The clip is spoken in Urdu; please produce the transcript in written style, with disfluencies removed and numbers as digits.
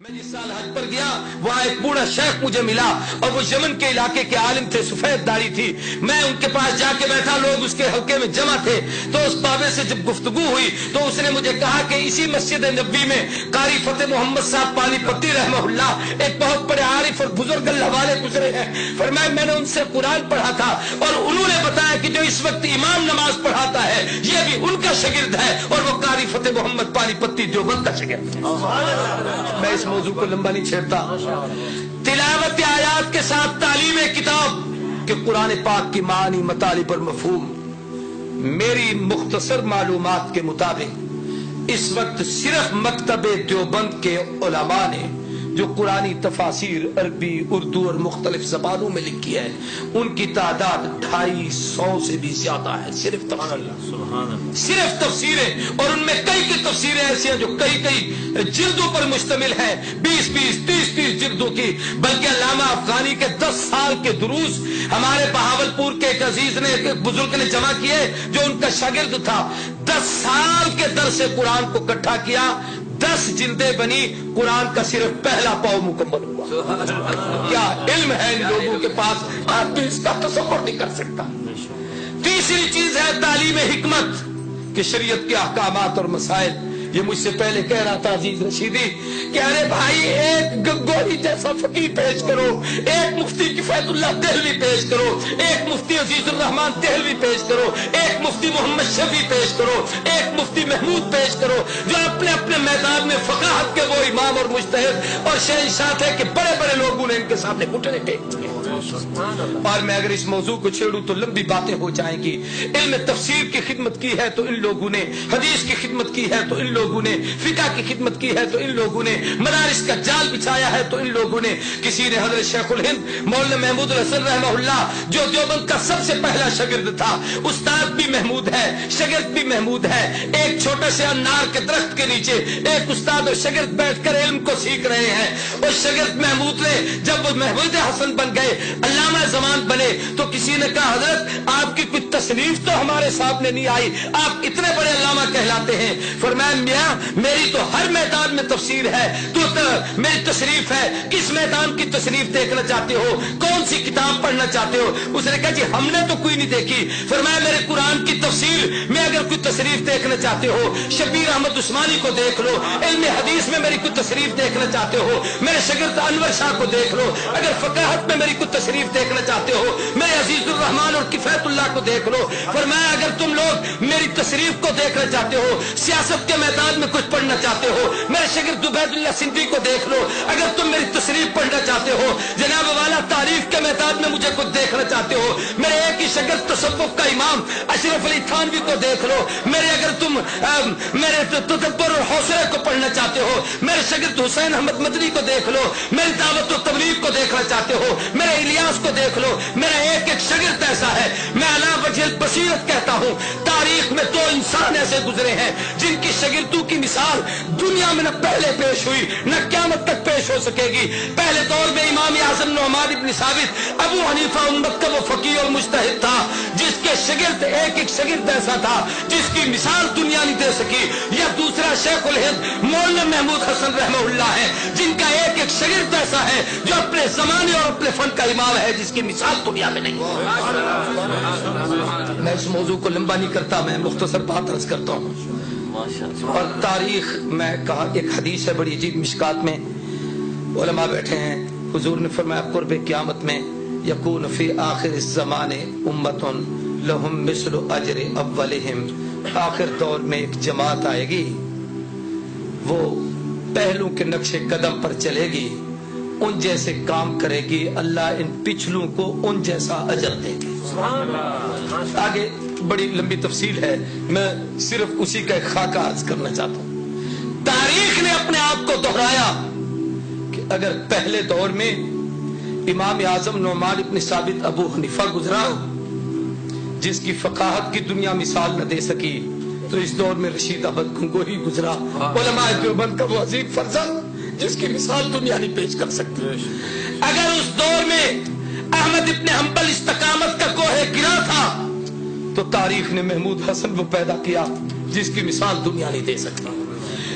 میں جس سال حج پر گیا وہاں ایک بوڑھا شیخ مجھے ملا اور وہ یمن کے علاقے کے عالم تھے، سفید داڑھی تھی. میں ان کے پاس جا کے بیٹھا، لوگ اس کے حلقے میں جمع تھے. تو اس بابے سے جب گفتگو ہوئی تو اس نے مجھے کہا کہ اسی مسجد نبوی میں قاری فتح محمد صاحب پانی پتی رحمہ اللہ ایک بہت بڑے عارف اور بزرگ اللہ والے گزرے ہیں. فرمایا میں نے ان سے قرآن پڑھا تھا اور انہوں نے بتایا کہ جو اس وقت امام نماز پڑھاتا ہے یہ بھی ان کا شاگرد ہے اور وہ قاری فتح محمد پانی پتی دیوبند کا شاگرد ہے. میں اس موضوع کو لمبا نہیں چھیڑتا. تلاوت آیات کے ساتھ تعلیم کتاب کہ قرآن پاک کی معانی، مطالب اور مفہوم. میری مختصر معلومات کے مطابق اس وقت صرف مکتب دیوبند کے علماء نے جو قرآنی تفاسیر عربی، اردو اور مختلف زبانوں میں لکھی ہے ان کی تعداد 250 سے بھی زیادہ ہے. صرف تفسیریں، اور ان میں کئی تفسیریں ایسی ہیں جو کئی جلدوں پر مشتمل ہیں، 20 30 جلدوں کی. بلکہ علامہ افغانی کے 10 سال کے دروس ہمارے بہاولپور کے ایک عزیز نے، ایک بزرگ نے جمع کیے جو ان کا شاگرد تھا. 10 سال کے درس قرآن کو اکٹھا کیا، 10 جلدیں بنی، قرآن کا صرف پہلا پاؤ مکمل ہوا. کیا علم ہے ان لوگوں کے پاس، آپ بھی اس کا تصور نہیں کر سکتا. تیسری چیز ہے تعلیم حکمت کہ شریعت کے احکامات اور مسائل. یہ مجھ سے پہلے کہہ رہا تھا عزیز رشیدی کہ ارے بھائی ایک گنگوہی جیسا فقیر پیش کرو، ایک مفتی کفایت اللہ دہلوی پیش کرو، ایک مفتی عزیز الرحمان دہلوی پیش کرو، ایک مفتی محمد شفیع پیش کرو، ایک مفتی محمود پیش کرو جو اپنے اپنے میدان میں فقاہت کے وہ امام اور مجتہد اور شہنشاہ ہے کہ بڑے بڑے لوگوں نے ان کے سامنے گھٹنے ٹیک دیے. اور میں اگر اس موضوع کو چھیڑوں تو لمبی باتیں ہو جائیں گی. علم تفسیر کی خدمت کی ہے تو ان لوگوں نے، حدیث کی خدمت کی ہے تو ان لوگوں نے، فقہ کی خدمت کی ہے تو ان لوگوں نے، مدارس کا جال بچھایا ہے تو ان لوگوں نے. کسی نے حضرت شیخ الہند مولانا محمود الحسن رحمہ اللہ جو دیوبند کا سب سے پہلا شاگرد تھا، استاد بھی محمود ہے، شاگرد بھی محمود ہے. ایک چھوٹے سے انار کے درخت کے نیچے ایک استاد اور شاگرد بیٹھ کر علم کو سیکھ رہے ہیں. اور شاگرد محمود نے جب وہ محمود حسن بن گئے، علامہ زمان بنے، تو کسی نے کہا حضرت آپ کی کوئی تصنیف تو ہمارے سامنے نہیں آئی، آپ اتنے بڑے علامہ کہلاتے ہیں. فرمایا میاں میری تو ہر میدان میں تفسیر ہے، تو میری تصنیف ہے، کس میدان کی تصنیف دیکھنا چاہتے ہو، کون سی کتاب پڑھنا چاہتے ہو؟ اس نے کہا جی ہم نے تو کوئی نہیں دیکھی. فرمایا میرے قرآن کی تفسیر میں اگر کوئی تصنیف دیکھنا چاہتے ہو شبیر احمد عثمانی کو دیکھ لو، علم حدیث میں میری کوئی تصنیف دیکھنا چاہتے ہو میرے شاگرد انور شاہ کو دیکھ لو، اگر فقاہت میں میری کوئی تصنیف دیکھنا چاہتے ہو میرے عزیز الرحمان اور کفایت اللہ کو دیکھ لو. فرمایا اگر تم لوگ میری تصنیف کو دیکھنا چاہتے ہو، سیاست کے میدان میں کچھ پڑھنا چاہتے ہو میرے شاگرد عبید اللہ سندھی کو دیکھ لو. اگر تم میری تصنیف پڑھنا چاہتے ہو جناب والا تاریخ کے میدان میں مجھے کچھ دیکھنا چاہتے ہو میرے ایک ہی شاگرد تصوف کا امام اشرف علی تھانوی کو دیکھ لو. میرے اگر تم میرے تدبر اور حوصلے کو پڑھنا چاہتے ہو میرے شاگرد حسین احمد مدنی کو دیکھ لو. میری دعوت و تبلیغ کو دیکھنا چاہتے ہو میرے الیاس کو دیکھ لو. میرا ایک شاگرد ایسا ہے، میں علی وجہ البصیرت کہتا ہوں تاریخ میں 2 انسان ایسے گزرے ہیں جن کی شاگردوں کی مثال دنیا میں نہ پہلے پیش ہوئی نہ قیامت تک پیش ہو سکے گی. پہلے دور میں امام اعظم نعمان بن ثابت ابو حنیفہ امت کا وہ فقیہ اور مجتہد تھا جس کے شاگرد ایک شاگرد ایسا تھا جس کی مثال دنیا نہیں دے سکی. یا دوسرا شیخ الہند مولانا محمود حسن رحمہ اللہ ہے جن کا ایک شاگرد ایسا ہے جو اپنے زمانے اور اپنے فن کا امام ہے جس کی مثال دنیا میں نہیں. میں اس موضوع کو لمبا نہیں کرتا، میں مختصر بات عرض کرتا ہوں. اور تاریخ میں کہا ایک حدیث ہے بڑی عجیب، مشکات میں علماء بیٹھے ہیں، حضور نے فرمایا قرب قیامت میں یکون فی آخر الزمان امت لہم مثل اجر اولہم. آخر دور میں ایک جماعت آئے گی، وہ پہلوں کے نقش قدم پر چلے گی، ان جیسے کام کرے گی، اللہ ان پچھلوں کو ان جیسا اجر دے گی. آگے بڑی لمبی تفصیل ہے، میں صرف اسی کا ایک خاکہ عرض کرنا چاہتا ہوں. تاریخ نے اپنے آپ کو دہرایا کہ اگر پہلے دور میں امام اعظم نعمان بن ثابت ابو حنیفہ گزرا جس کی فقاہت کی دنیا مثال نہ دے سکی، تو اس دور میں رشید احمد گنگوہی گزرا علماء دیوبند کا وہ عظیم فرزند جس کی مثال دنیا نہیں پیش کر سکتی. اگر اس دور میں احمد ابن حنبل استقامت کا کوہ گرا تھا تو تاریخ نے محمود حسن کو پیدا کیا جس کی مثال دنیا نہیں دے سکتا.